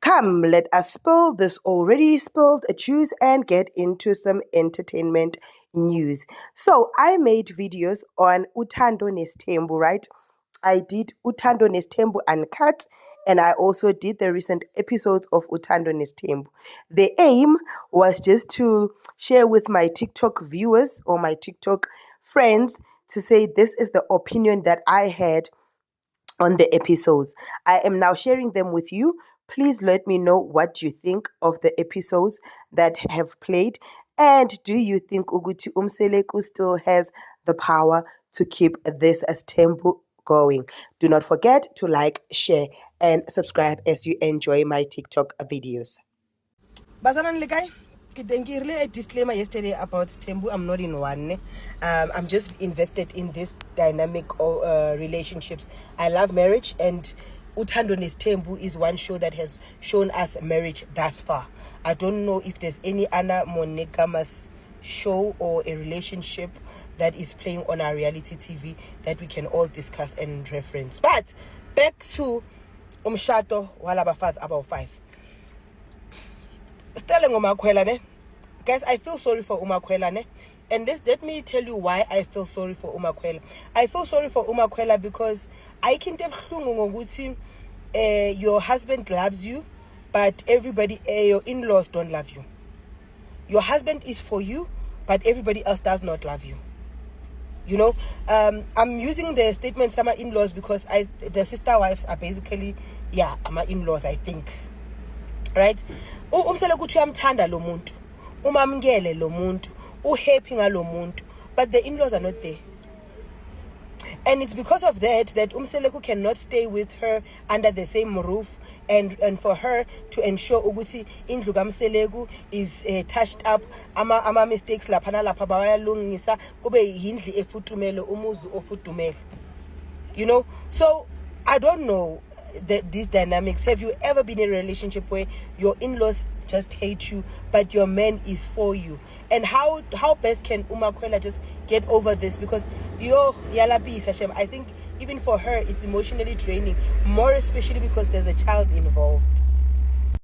Come, let us spill this already spilled juice and get into some entertainment news. So I made videos on Uthando Nesthembu, right? I did Uthando Nesthembu Uncut, and I also did the recent episodes of Uthando Nesthembu. The aim was just to share with my TikTok viewers or my TikTok friends to say this is the opinion that I had on the episodes. I am now sharing them with you. Please let me know what you think of the episodes that have played. And do you think Uguti Umseleku still has the power to keep this as tempo going? Do not forget to like, share, and subscribe as you enjoy my TikTok videos. Basaman Likai, a disclaimer yesterday about Tembu. I'm not in one. I'm just invested in this dynamic relationships. I love marriage, and Uthando Nesthembu is one show that has shown us marriage thus far. I don't know if there's any other monogamous show or a relationship that is playing on our reality TV that we can all discuss and reference. But back to Umshato Walabafazi about 5. Guys, I feel sorry for Umakhwela, and let me tell you why I feel sorry for Umakhwela. I feel sorry for Umakhwela because I can tell your husband loves you, but everybody, your in-laws don't love you. Your husband is for you, but everybody else does not love you. You know, I'm using the statement some in-laws because the sister wives are basically, my in-laws, I think. Right? Umseleku uthi uyamthanda lo muntu, umamkele lo muntu, uhappy ngalo muntu, but the in-laws are not there. And it's because of that Umseleku cannot stay with her under the same roof, and for her to ensure ukuthi indlu kaMseleku is touched up, ama mistakes lapha nalapha bayalungisa, kube yindlu efuthumele, umuzi ofuthumele. You know, so I don't know these dynamics. Have you ever been in a relationship where your in-laws just hate you, but your man is for you? And how best can Umakhwela just get over this? Because I think even for her it's emotionally draining, more especially because there's a child involved.